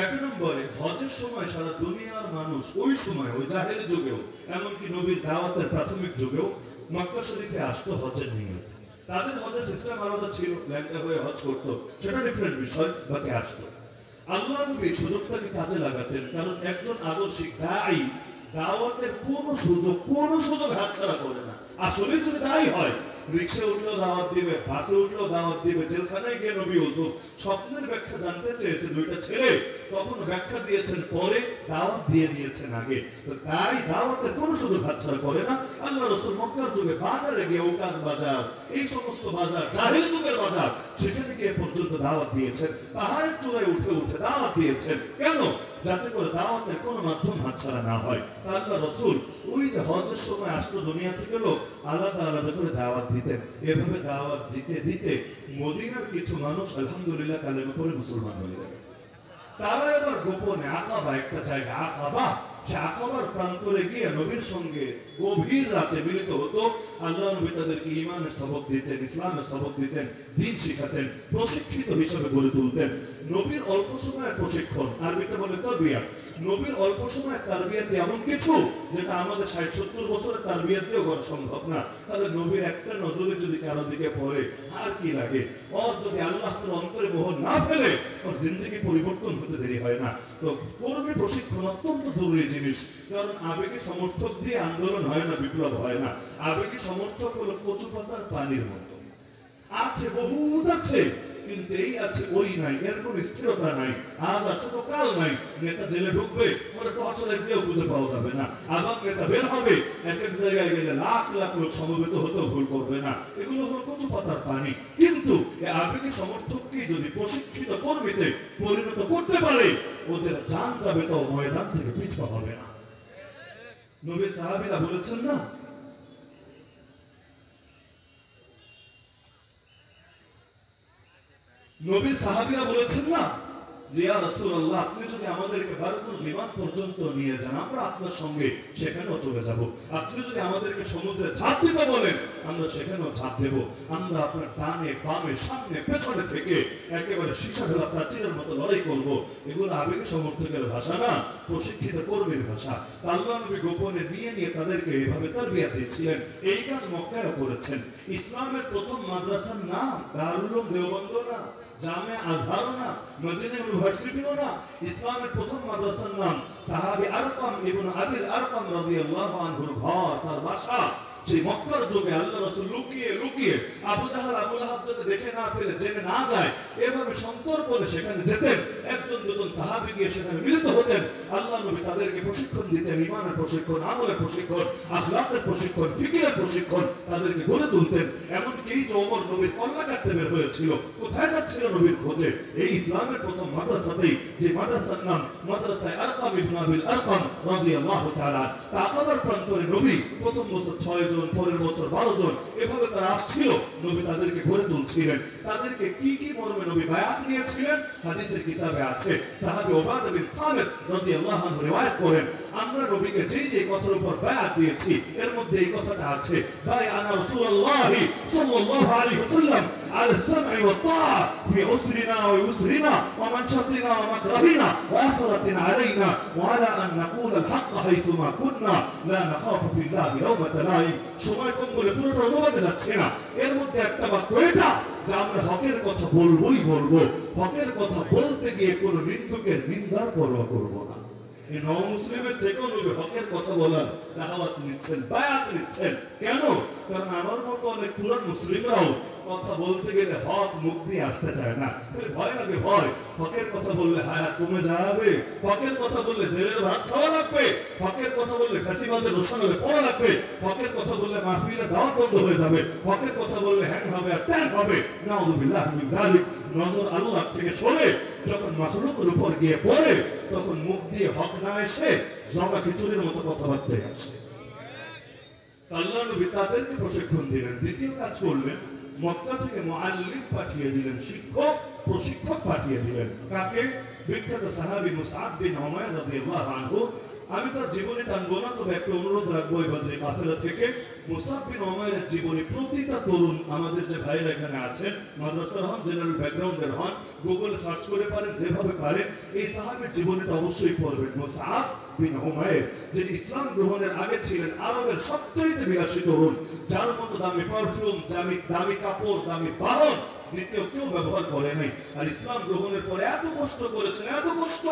1 নম্বরে হজের সময় সারা দুনিয়ার মানুষ ওই সময়, ওই জাহেলি যুগেও, এমনকি নবীর দাওয়াতের প্রাথমিক যুগেও মক্কা শরীফে আসতো হজের নিয়ত। তাদের হজের সিস্টেম আলাদা ছিল, ল্যাংটা হয়ে হজ করতো, সেটা ডিফারেন্ট বিষয়, বাকি আসতো। আল্লাহ নবী সুযোগটাকে কাজে লাগাতেন, কারণ একজন আদর্শিক দায়ী দাওয়াতের কোনো সুযোগ হাতছাড়া করে না। আসলে যদি দায়ী হয়, রিক্সা উঠলেও দাওয়াত দিবে, বাসে উঠলেও দাওয়াত দিবে। জেলখানায় গিয়ে নবী ইউসুফ স্বপ্নের ব্যাখ্যা জানতে চেয়েছে 2টা ছেলে, তখন ব্যাখ্যা দিয়েছেন পরে, দাওয়াত দিয়ে দিয়েছেন আগে। তো তাই দাওয়াতের কোনো সুযোগ হাতছাড়া করে না। আল্লাহ রাসূল মক্কার যুগে বাজারে গিয়ে, ওকাজ বাজার, এই সমস্ত বাজার, জাহেল যুগের বাজার, সেখানে গিয়ে পর্যন্ত দাওয়াত দিয়েছেন। পাহাড়ের চূড়ায় উঠে উঠে দাওয়াত দিয়েছেন। কেন? যাতে করে দাওয়াতের কোনো মাধ্যম হাতছাড়া না হয়। আল্লাহ রাসূল ওই যে হজের সময় আসতো দুনিয়া থেকে লোক, আলাদা আলাদা করে দাওয়াত দিতেন। এভাবে দাওয়াত দিতে দিতে মদিনার কিছু মানুষ আলহামদুলিল্লাহ কালেমা পড়ে মুসলমান হয়ে গেল। তারা এবার গোপনে আকাবা, একটা জায়গা আকাবা, সে আকাবার প্রান্তরে গিয়ে নবীর সঙ্গে গভীর রাতে মিলিত হতো। আল্লাহ নবী তাদেরকে ঈমানের সবক দিতেন, ইসলামের সবক দিতেন, দ্বীন শিখাতেন, প্রশিক্ষিত হিসেবে গড়ে তুলতেন। নবীর অল্প সময়ের প্রশিক্ষণ, আরবিতে বলে তারবিয়া। নবীর অল্প সময়ের তারবিয়াতে এমন কিছু যেটা আমাদের 60-70 বছরের তার বিয়েতেও করা সম্ভব না। তাহলে নবীর একটা নজরে যদি কারো দিকে পড়ে আর কি লাগে? ওর যদি আল্লাহ তার অন্তরে মোহর না ফেলে ওর জিন্দগি পরিবর্তন হতে দেরি হয় না। তো কর্মী প্রশিক্ষণ অত্যন্ত জরুরি জিনিস, কারণ আবেগে সমর্থক দিয়ে আন্দোলন হয় না, বিপ্লব হয় না। আবেগে সমর্থক হলো কচু পাতার পানির মতো, আছে বহুত আছে, কিন্তু এই আছে ওই নাই, এর কোন স্থিরতা নাই। আজ আছে তো কাল নাই। নেতা জেলে ঢুকবে, ওরা টর্চারে কেউ খুঁজে পাওয়া যাবে না। আবার নেতা বের হবে, এক এক জায়গায় গেলে লাখ লাখ লোক সমবেত হতেও ভুল করবে না। এগুলো হলো কচু পাতার পানি। কিন্তু এই আবেগী সমর্থককে যদি প্রশিক্ষিত কর্মীতে পরিণত করতে পারে, ওদের জান যাবে তো ময়দান থেকে পিছপা হবে না। নবী সাহাবীরা বলেছেন না, নবীর সাহাবীরা বলেছেন না যে ইয়া রাসূলুল্লাহ, আপনি যদি আমাদেরকে বারকুল বিমান পর্যন্ত নিয়ে যান আমরা আপনার সঙ্গে সেখানেও চলে যাব। আপনি যদি আমাদেরকে সমুদ্রে ঝাঁপ দিতে বলেন আমরা সেখানেও ঝাঁপ দেব। আমরা আপনার ডানে বামে সামনে পেছনে থেকে একেবারে সীসা ঢালা প্রাচীরের মতো লড়াই করব। এগুলো আবেগী সমর্থকের ভাষা না, প্রশিক্ষিত কর্মীর ভাষা। আল্লাহ নবী গোপনে নিয়ে নিয়ে তাদেরকে এভাবে তারবিয়াত দিয়েছিলেন। এই কাজ মক্কায় করেছেন। ইসলামের প্রথম মাদ্রাসার নাম দারুল উলুম দেওবন্দ না, জামে আজহারও না, মদিনা ইউনিভার্সিটিও না। ইসলামের প্রথম মাদ্রাসার নাম সাহাবী আরকাম ইবনে আবিল আরকাম রাদিয়াল্লাহু আনহুর ঘর, তার বাসা। সেই মক্কার যুগে আল্লাহ রাসূল লুকিয়ে লুকিয়ে আবু জাহল আবু লাহাব যাতে দেখে না ফেলে, জেনে না যায়, এভাবে সন্তর্পণে সেখানে যেতেন। একজন দুজন সাহাবী গিয়ে সেখানে মিলিত হতেন। আল্লাহ নবী তাদেরকে প্রশিক্ষণ দিতেন, ঈমানের প্রশিক্ষণ, আমলের প্রশিক্ষণ, আখলাকের প্রশিক্ষণ, ফিকিরের প্রশিক্ষণ তাদেরকে গড়ে তুলতেন। এমনকি যে ওমর নবীর কল্লা কাটতে বের হয়েছিল, কোথায় যাচ্ছিল নবীর খোঁজে? এই ইসলামের প্রথম মাদ্রাসাতেই, যে মাদ্রাসার নাম মাদ্রাসায়ে আরকাম ইবনে আবিল আরকাম রাদিয়াল্লাহু তাআলা। তাকাবার প্রান্তরে নবী প্রথম বছর 6 জন, পরের বছর 12 জন, এভাবে তারা আসছিল। নবী তাদেরকে গড়ে তুলছিলেন। তাদেরকে কি কি মর্মে নবী বায়াত নিয়েছিলেন হাদিসের কিতাবে আছে। সাহাবী উবাদা বিন সামিত রাদিয়াল্লাহু আনহু রিওয়ায়াত করেন, আমরা নবীকে যে কথার উপর বায়াত দিয়েছি এর মধ্যে এই কথাটা আছে, বায়ানা রাসূলুল্লাহ সাল্লাল্লাহু আলাইহি ওয়াসাল্লাম আলা সাম'i ওয়া তাআ ফি উসরিনা ওয়া ইউসরিনা ওয়া মানশাতিনা ওয়া মাকরাহিনা ওয়া আখরাতিনা আলাইনা ওয়া আলা আন নাকুল আল হক হাইথুমা কুননা লা নাখাফু ফিল্লাহি লাওমাতা লাইম। সময় কম বলে পুরোটা অনুবাদে যাচ্ছে না। এর মধ্যে একটা বাক্য এটা যে আমরা হকের কথা বলবোই বলবো, হকের কথা বলতে গিয়ে কোন নিন্দুকের নিন্দার পরোয়া করবো না। এই নও মুসলিমের থেকেও নবী হকের কথা বলার দাওয়াত নিচ্ছেন, বায়াত নিচ্ছেন। কেন? কারণ আমার মতো অনেক পুরান মুসলিমরাও কথা বলতে গেলে হক মুখ দিয়ে আসতে চায় না, ভয় লাগে। ভয়, হকের কথা বললে হায়াত কমে যাবে, হকের কথা বললে জেলের ভাত খাওয়া লাগবে, হকের কথা বললে ফাঁসিবাদের রোশনালে পড়া লাগবে, হকের কথা বললে মাহফিলের দাওয়াত বন্ধ হয়ে যাবে, হকের কথা বললে হ্যাং হবে আর ট্যাং হবে। নাউযুবিল্লাহ মিন যালিক। নজর আল্লাহ থেকে সরে যখন মাখলুকের উপর গিয়ে পড়ে তখন মুখ দিয়ে হক না এসে জবা খিচুড়ির মতো কথাবার্তা আসে। আল্লাহ নবী তাদেরকে প্রশিক্ষণ দিলেন। দ্বিতীয় কাজ করলেন, মক্কা থেকে মুআল্লিম পাঠিয়ে দিলেন, শিক্ষক প্রশিক্ষক পাঠিয়ে দিলেন। কাকে? বিখ্যাত সাহাবী মুসআব বিন উমাইর রাদিয়াল্লাহু আনহু। আমি তার জীবনে টানবো না, তবে একটা অনুরোধ রাখবো এই বদরে কাফেলা থেকে। মুসআব বিন উমাইরের জীবনী প্রতিটা তরুণ আমাদের যে ভাইরা এখানে আছেন, মাদ্রাসার হন, জেনারেল ব্যাকগ্রাউন্ডের হন, গুগলে সার্চ করে পারেন, যেভাবে পারেন এই সাহাবীর জীবনীটা অবশ্যই পড়বেন। মুসআব বিন উমাইর যিনি ইসলাম গ্রহণের আগে ছিলেন আরবের সবচেয়ে বিলাসী তরুণ, যার মতো দামি পারফিউম, দামি কাপড়, দামি বাহন দ্বিতীয় কেউ ব্যবহার করে নাই। আর ইসলাম গ্রহণের পরে এত কষ্ট করেছেন, এত কষ্ট,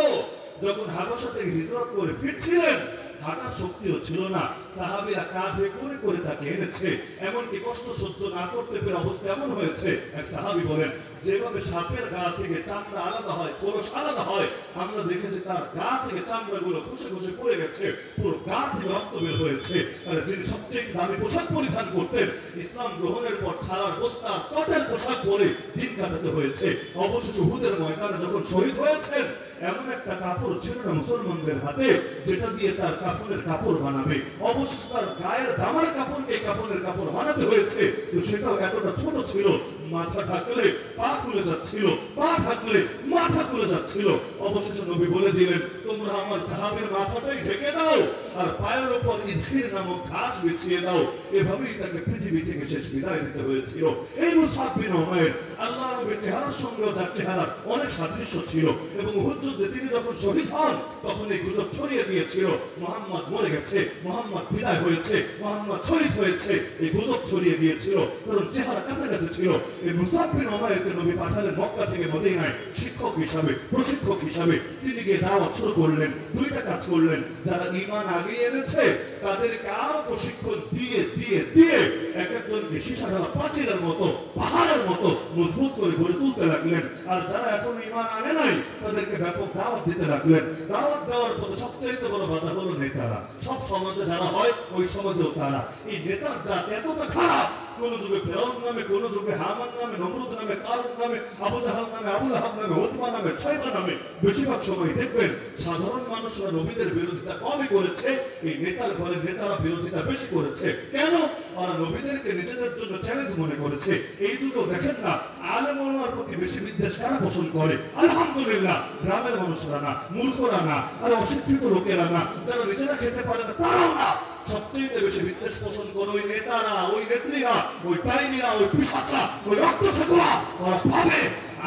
যখন হাবশা থেকে হিজরত করে ফিরছিলেন হাঁটার শক্তিও ছিল না, সাহাবীরা কাঁধে করে করে তাকে এনেছে। এমনকি কষ্ট সহ্য না করতে পেরে অবস্থা এমন হয়েছে, এক সাহাবী বলেন, যেভাবে সাপের গা থেকে চামড়া আলাদা হয়, কোরস আলাদা হয়, আমরা দেখেছি তার গা থেকে চামড়াগুলো খসে খসে পড়ে গেছে, পুরো গা থেকে রক্ত বের হয়েছে। আর যিনি সবচেয়ে দামি পোশাক পরিধান করতেন, ইসলাম গ্রহণের পর ছাড়ার বস্তা চটের পোশাক পরে দিন কাটাতে হয়েছে। অবশেষে উহুদের ময়দানে যখন শহীদ হয়েছেন, এমন একটা কাপড় ছিল না মুসলমানদের হাতে যেটা দিয়ে তার কাফনের কাপড় বানাবে। অবশেষে তার গায়ের জামার কাপড়কে কাফনের কাপড় বানাতে হয়েছে। তো সেটাও এতটা ছোট ছিল, মাথা ঢাকলে পা খুলে যাচ্ছিল, পা ঢাকলে মাথা খুলে যাচ্ছিল। অবশেষে নবী বলে দিলেন, তোমরা আমার সাহাবের মাথাটাই ঢেকে দাও আর পায়ের উপর ইদখির নামক ঘাস বিছিয়ে দাও। এভাবেই তাকে পৃথিবী থেকে শেষ বিদায় দিতে হয়েছিল। এই মুসআব বিন উমাইর আল্লাহ নবীর চেহারার সঙ্গেও তার চেহারার অনেক সাদৃশ্য ছিল এবং উহুদ যুদ্ধে তিনি যখন শহীদ হন তখন এই গুজব ছড়িয়ে দিয়েছিল মুহাম্মদ মরে গেছে, মুহাম্মদ বিদায় হয়েছে, মুহাম্মদ শহীদ হয়েছে। এই গুজব ছড়িয়ে দিয়েছিল কারণ চেহারা কাছাকাছি ছিল। এই মুসআব বিন উমাইরকে নবী পাঠালেন মক্কা থেকে মদিনায় শিক্ষক হিসাবে, প্রশিক্ষক হিসাবে। তিনি গিয়ে দাওয়াত শুরু করলেন। দুইটা কাজ করলেন, যারা ঈমান আগে এনেছে তাদেরকে আরো প্রশিক্ষণ দিয়ে দিয়ে দিয়ে এক একজনকে সীসা ঢালা প্রাচীরের মতো, পাহাড়ের মতো মজবুত করে গড়ে তুলতে লাগলেন। আর যারা এখন ঈমান আনে নাই তাদেরকে ব্যাপক দাওয়াত দিতে লাগলেন। দাওয়াত দেওয়ার পথে সবচেয়ে বড় বাধা হলো নেতারা। সব সমাজে যারা হয় ওই সমাজেও তারা। এই নেতার জাত এতটা খারাপ, কোন যুগে ফেরাউন নামে, কোন যুগে হামান নামে, নমরুদ নামে, কারুন নামে, আবু জাহাল নামে, আবু লাহাব নামে, উতবা নামে, শাইবা নামে, বেশিরভাগ সময় দেখবেন সাধারণ মানুষরা নবীদের বিরোধিতা কমই করেছে, এই নেতার ঘরে নেতারা বিরোধিতা বেশি করেছে। কেন? ওরা নবীদেরকে নিজেদের জন্য চ্যালেঞ্জ মনে করেছে। এই দুটো দেখেন না, আলেম ওলামার প্রতি বেশি বিদ্বেষ কারা পোষণ করে? আলহামদুলিল্লাহ, গ্রামের মানুষরা না, মূর্খরা না, আর অশিক্ষিত লোকেরা না, যারা নিজেরা খেতে পারে না তারাও না। সবচেয়ে বেশি বিদ্বেষ পোষণ করে ওই নেতারা, ওই নেত্রীরা, ওই ডাইনিরা, ওই পিশাচরা, ওই রক্তচক্ষুরা। ওরা ভাবে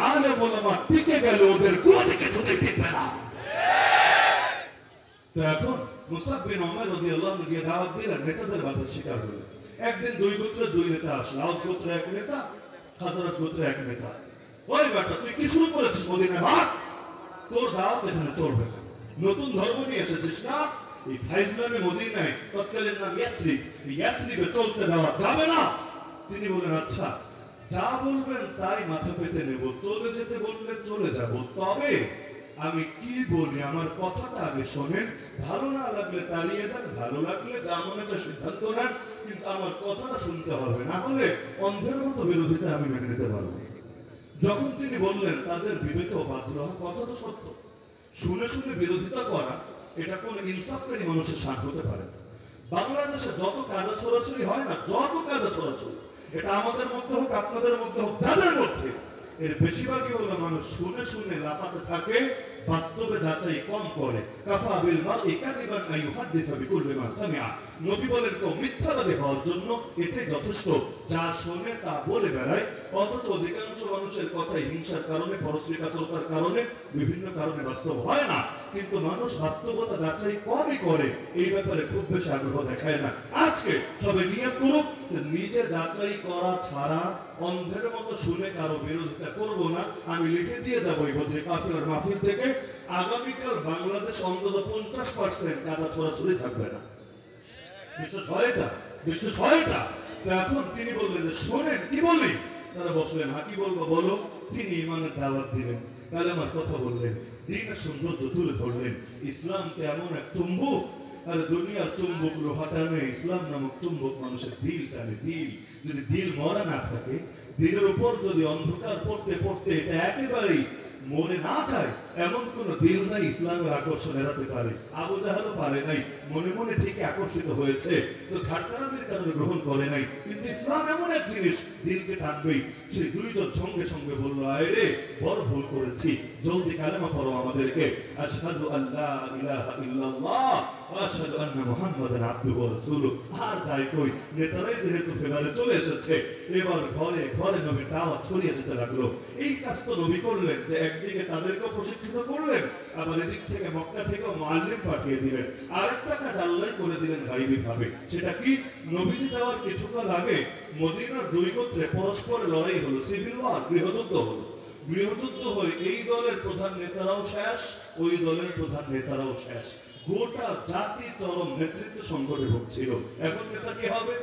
আলেম ওলামা টিকে গেলে ওদের কুয়া থেকে ছুটে টিকবে না। তো এখন মুসআব বিন উমাইর রাদিয়াল্লাহু আনহু গিয়ে দাওয়াত দিলেন, নেতাদের বাধার শিকার হলেন। একদিন দুই গোত্রের দুই নেতা আসলো। আউস গোত্রের এক নেতা, খাজরাজ গোত্রের এক নেতা। ওই বেটা, তুই কি শুরু করেছিস মদিনায়? ভাগ, তোর দাওয়াত এখানে চলবে না। নতুন ধর্ম নিয়ে এসেছিস না? এই ফাইজলামে মদিনায় তৎকালীন নাম ইয়াসরিব, ইয়াসরিবে চলতে দেওয়া যাবে না। তিনি বলেন, আচ্ছা যা বলবেন তাই মাথা পেতে নেব, চলে যেতে বললেন চলে যাব, তবে আমি কি বলি আমার কথাটা আগে শোনেন। ভালো না লাগলে তাড়িয়ে দেন, ভালো লাগলে যা মনে হয় সিদ্ধান্ত নেন, কিন্তু আমার কথাটা শুনতে হবে, না হলে অন্ধের মতো বিরোধিতা আমি মেনে নিতে পারবো। যখন তিনি বললেন তাদের বিবেকে বাধ্য হওয়া, কথা তো সত্য। শুনে শুনে বিরোধিতা করা এটা কোন ইনসাফকারী মানুষের শান হতে পারে। বাংলাদেশে যত কাজা ছড়াছড়ি হয় না, যত কাজা ছড়াছড়ি, এটা আমাদের মধ্যে হোক, আপনাদের মধ্যে হোক, যাদের মধ্যে, এর বেশিরভাগই হলো মানুষ শুনে শুনে লাফাতে থাকে, বাস্তবে যাচাই কম করে। কাফা বিল মারই কাযিবান আন ইউহাদ্দিসা বিকুল্লি মা সামিআ। নবী বলেন, কেউ মিথ্যাবাদী হওয়ার জন্য এটাই যথেষ্ট, যা শোনে তা বলে বেড়ায়। অথচ অধিকাংশ মানুষের কথাই হিংসার কারণে, পরশ্রীকাতরতার কারণে, বিভিন্ন কারণে বাস্তব হয় না। কিন্তু মানুষ বাস্তবতা যাচাই কমই করে, এই ব্যাপারে খুব বেশি আগ্রহ দেখায় না। আজকে সবাই নিয়ত করুক, নিজে যাচাই করা ছাড়া অন্ধের মতো শুনে কারো বিরোধিতা করব না। আমি লিখে দিয়ে যাবো এই বদ্রী কাফিলার মাহফিল থেকে, আগামীকাল বাংলাদেশ অন্তত 50% কাদা ছড়াছড়ি থাকবে না। বিশ্ব ছয়টা। এখন তিনি বললেন যে শোনেন কি বলি। তারা বসলেন, হ্যাঁ কি বলবো বলো। তিনি ইমানের দাওয়াত দিলেন, কালেমার কথা বললেন, দ্বীনের সৌন্দর্য তুলে ধরলেন। ইসলামকে এমন এক চুম্বক, আর দুনিয়ার চুম্বক লোহাটা নেই, ইসলাম নামক চুম্বক মানুষের দিল টানে। দিল যদি দিল মরা না থাকে, দিলের উপর যদি অন্ধকার পড়তে পড়তে এটা একেবারেই মনে না চায়, এমন কোন দিল নাই ইসলামের আকর্ষণ এড়াতে পারে। আবু জাহেলও পারে নাই, মনে মনে ঠিকই আকর্ষিত হয়েছে, তো ঘাটতারামের কারণে গ্রহণ করে নাই। কিন্তু ইসলাম এমন এক জিনিস, দিলকে টানবেই। সেই দুইজন সঙ্গে সঙ্গে বললো, আয় রে, বড় ভুল করেছি, জলদি কালেমা পড়ো আমাদেরকে। আশহাদু আল্লা ইলাহা ইল্লাল্লাহ ওয়া আশহাদু আন্না মুহাম্মাদান আবদুহু ওয়া রাসূলুহু। আর যাই কই, নেতারাই যেহেতু ফেভারে চলে এসেছে, এবার ঘরে ঘরে নবীর দাওয়াত ছড়িয়ে যেতে লাগলো। এই কাজ তো নবী করলেন যে একদিকে তাদেরকেও প্রশিক্ষিত করলেন, আবার এদিক থেকে মক্কা থেকেও মুআল্লিম পাঠিয়ে দিলেন। আরেকটা কাজ আল্লাহ করে দিলেন গায়বী ভাবে। সেটা কি? নবীজি যাওয়ার কিছুকাল আগে মদিনার দুই গোত্রে পরস্পর লড়াই হলো, সিভিল ওয়ার, গৃহযুদ্ধ হলো। গৃহযুদ্ধ হয়ে এই দলের প্রধান নেতারাও শেষ, ওই দলের প্রধান নেতারাও শেষ। গোটা জাতি চরম নেতৃত্ব সংকটে ভুগছিল। এখন নেতা কি হবে?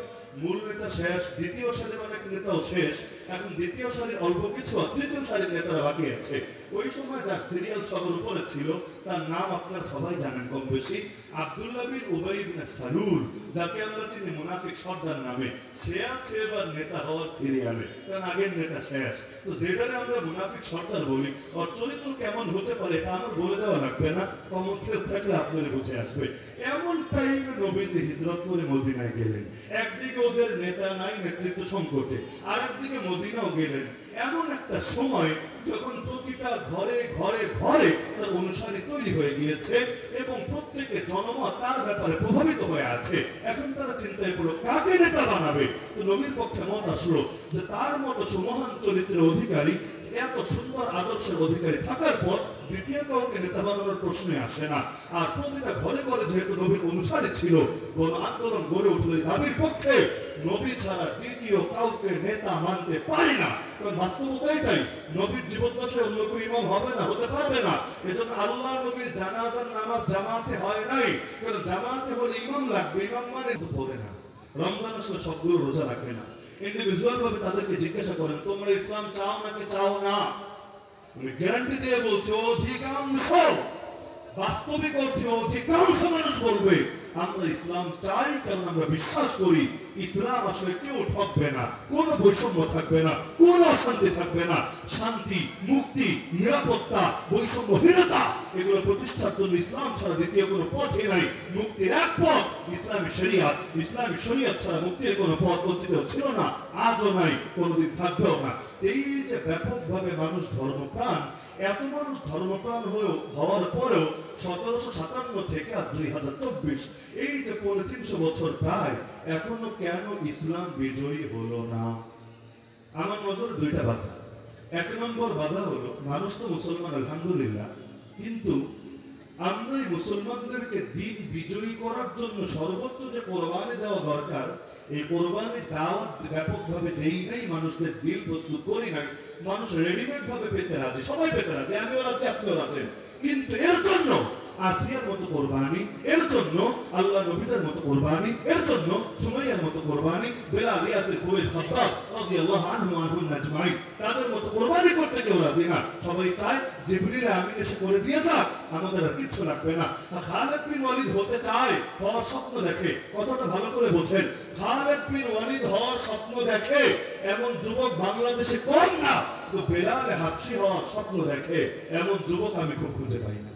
মূল নেতা শেষ, দ্বিতীয় সারির অনেক নেতাও শেষ। এখন দ্বিতীয় সারির অল্প কিছু, তৃতীয় সারির নেতারা বাকি আছে। ওই সময় যার সিরিয়াল সবার উপরে ছিল তার নাম আপনারা সবাই জানেন কম বেশি, আব্দুল্লাহ বিন উবাই বিন সালুল, যাকে আমরা চিনি মুনাফিক সর্দার নামে। সে আছে এবার নেতা হওয়ার সিরিয়ালে, কারণ আগের নেতা শেষ। তো যেটারে আমরা মুনাফিক সর্দার বলি, ওর চরিত্র কেমন হতে পারে এটা আমার বলে দেওয়া লাগবে না, কমন সেন্স থাকলে আপনারা বুঝে আসবে। এমন টাইমে নবীজি হিজরত করে মদিনায় গেলেন। একদিকে ওদের নেতা নাই, নেতৃত্ব সংকটে, আর একদিকে মদিনাও গেলেন। এমন একটা সময় যখন প্রতিটা ঘরে ঘরে ঘরে তার অনুসারী তৈরি হয়ে গিয়েছে এবং প্রত্যেকের জনমত তার ব্যাপারে প্রভাবিত হয়ে আছে। এখন তারা চিন্তায় পড়লো কাকে নেতা বানাবে। তো নবীর পক্ষে মত আসলো যে তার মতো সুমহান চরিত্রের অধিকারী, এত সুন্দর আদর্শের অধিকারী থাকার পর দ্বিতীয় কাউকে নেতা বানানোর প্রশ্নে আসে না। আর প্রতিটা ঘরে ঘরে যেহেতু নবীর অনুসারী ছিল, কোন আন্দোলন গড়ে উঠল দাবির পক্ষে, নবী ছাড়া দ্বিতীয় কাউকে নেতা মানতে পারে না। কারণ বাস্তবতা এটাই, নবীর জীবদ্দশায় অন্য কেউ ইমাম হবে না, হতে পারবে না। এজন্য আল্লাহ নবীর জানাজার নামাজ জামাতে হয় নাই, কারণ জামাতে হলে ইমাম লাগবে, ইমাম মানে পড়ে না। রমজান আসলে সবগুলো রোজা রাখবে না। ইন্ডিভিজুয়াল ভাবে তাদেরকে জিজ্ঞাসা করেন তোমরা ইসলাম চাও নাকি চাও না, গ্যারান্টি দিয়ে বলছো অধিকাংশ, বাস্তবিক অর্থে অধিকাংশ মানুষ বলবে আমরা ইসলাম চাই, কারণ আমরা বিশ্বাস করি ইসলাম আসলে কেউ ঠকবে না, কোন বৈষম্য থাকবে না, কোন অশান্তি থাকবে না। শান্তি, মুক্তি, নিরাপত্তা, বৈষম্যহীনতা এগুলো প্রতিষ্ঠার জন্য ইসলাম ছাড়া দ্বিতীয় কোনো পথই নাই। মুক্তির এক পথ ইসলামী শরিয়াত, ইসলামী শরিয়াত ছাড়া মুক্তির কোনো পথ অতীতেও ছিল না, আজও নাই, কোনোদিন থাকবেও না। এই যে ব্যাপকভাবে মানুষ ধর্মপ্রাণ, এত মানুষ ধর্মপ্রাণ হওয়ার পরেও 1757 থেকে আজ 2024, এই যে 350 বছর প্রায়, এখনো কেন ইসলাম বিজয়ী হলো না? আমার নজরে দুইটা বাধা। এক নম্বর বাধা হলো মানুষ তো মুসলমান আলহামদুলিল্লাহ, কিন্তু আমরা মুসলমানদেরকে দিন বিজয়ী করার জন্য সর্বোচ্চ যে কোরবানি দেওয়া দরকার, এই কোরবানি দাওয়াত ব্যাপকভাবে দেই নাই, মানুষদের দিল প্রস্তুত করি নাই। মানুষ রেডিমেড ভাবে পেতে রাজি, সবাই পেতে রাজি, আমিও রাজি, আপনিও রাজেন, কিন্তু এর জন্য আসিয়ার মতো কোরবানি, এর জন্য আল্লাহ নবীদের মতো কোরবানি, এর জন্য সুমাইয়ার মতো কোরবানি, বেলাল, ইয়াসির, খুবৈব, খাব্বাব রাদিয়াল্লাহু আনহু আনহুম আজমাইন, তাদের মতো কোরবানি করতে কেউ রাজি না। সবাই চায় জিবরিল আমিন এসে করে দিয়ে যাক, আমাদের আর কিছু লাগবে না। খালিদ বিন ওয়ালিদ হতে চায়, হওয়ার স্বপ্ন দেখে, কথাটা ভালো করে বোঝেন। খালিদ বিন ওয়ালিদ হওয়ার স্বপ্ন দেখে এমন যুবক বাংলাদেশে কম না, তো বেলাল হাবশি হওয়ার স্বপ্ন দেখে এমন যুবক আমি খুব খুঁজে পাই না।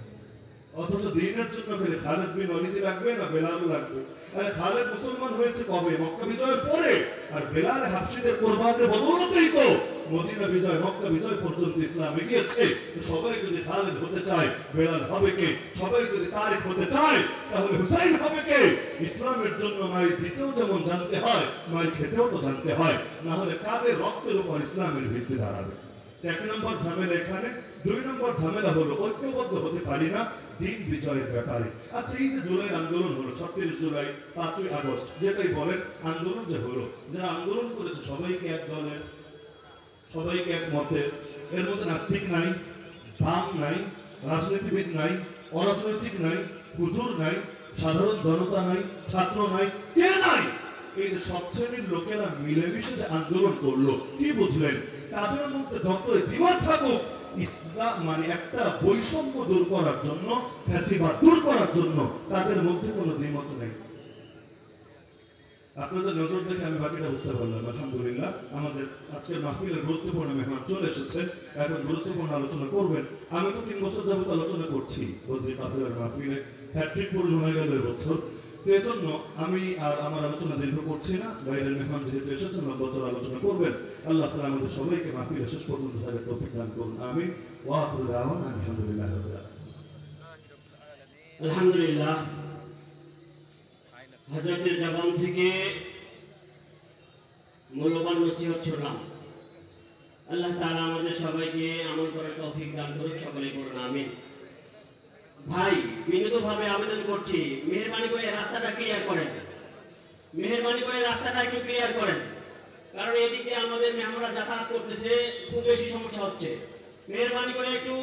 অথচ দিনের জন্য গেলে খালিদ বিন ওয়ালিদই লাগবে না বেলালও লাগবে। আরে খালিদ মুসলমান হয়েছে কবে? মক্কা বিজয়ের পরে। আর বেলাল হাবশিদের কোরবানের বদৌলতেই তো মদিনা বিজয়, মক্কা বিজয় পর্যন্ত ইসলাম এগিয়েছে। সবাই যদি খালিদ হতে চায়, বেলাল হবে কে? সবাই যদি তারিক হতে চায়, তাহলে হুসাইন হবে কে? ইসলামের জন্য মায়ের দিতেও যেমন জানতে হয়, মায়ের খেতেও তো জানতে হয়, না হলে কাদের রক্তের উপর ইসলামের ভিত্তি দাঁড়াবে? এক নম্বর ঝামেলা এখানে। দুই নম্বর ঝামেলা হলো ঐক্যবদ্ধ হতে পারি না দিন বিজয়ের ব্যাপারে। আচ্ছা, এই যে জুলাই আন্দোলন হলো, 36 জুলাই, 5ই আগস্ট, যেটাই বলেন আন্দোলন যে হলো, যারা আন্দোলন করেছে সবাইকে এক দলের, সবাইকে এক মতের, এর মধ্যে নাস্তিক নাই, বাম নাই, রাজনীতিবিদ নাই, অরাজনৈতিক নাই, হুজুর নাই, সাধারণ জনতা নাই, ছাত্র নাই, কে নাই? এই যে সব শ্রেণীর লোকেরা মিলেমিশে যে আন্দোলন করলো, কি বুঝলেন? তাদের মধ্যে যতই দ্বিমত থাকুক, ইসলাম মানে একটা বৈষম্য দূর করার জন্য, ফ্যাসিবাদ দূর করার জন্য তাদের মধ্যে কোনো দ্বিমত নেই। আপনাদের নজর দেখে আমি বাকিটা বুঝতে পারলাম। আলহামদুলিল্লাহ, আমাদের আজকের মাহফিলের গুরুত্বপূর্ণ মেহমান চলে এসেছেন, এখন গুরুত্বপূর্ণ আলোচনা করবেন। আমি তো 3 বছর যাবত আলোচনা করছি বদ্রী কাফেলার মাহফিলে, হ্যাট্রিক পূর্ণ হয়ে গেল এবছর। তো এজন্য আমি আর আমার আলোচনা দীর্ঘ করছি না। বাইরের মেহমান যেহেতু এসেছেন, বছর আলোচনা করবেন। আল্লাহ তাআলা আমাদের সবাইকে মাহফিল শেষ পর্যন্ত থাকার তৌফিক দান করুন। আমিন। ওয়া আখিরু দাওয়ানা আলহামদুলিল্লাহি রাব্বিল আলামিন। আলহামদুলিল্লাহ, হযরতের জবান থেকে মূল্যবান নসিহত শুনলাম। আল্লাহ তাআলা আমাদের সবাইকে আমল করার তৌফিক দান করুন, সকলে করুন আমিন। ভাই, বিনীতভাবে আবেদন করছি, মেহেরবানি করে রাস্তাটা ক্লিয়ার করেন, মেহেরবানি করে রাস্তাটা একটু ক্লিয়ার করেন, কারণ এদিকে আমাদের মেহমানরা যাতায়াত করতেছে, খুব বেশি সমস্যা হচ্ছে। মেহেরবানি করে একটু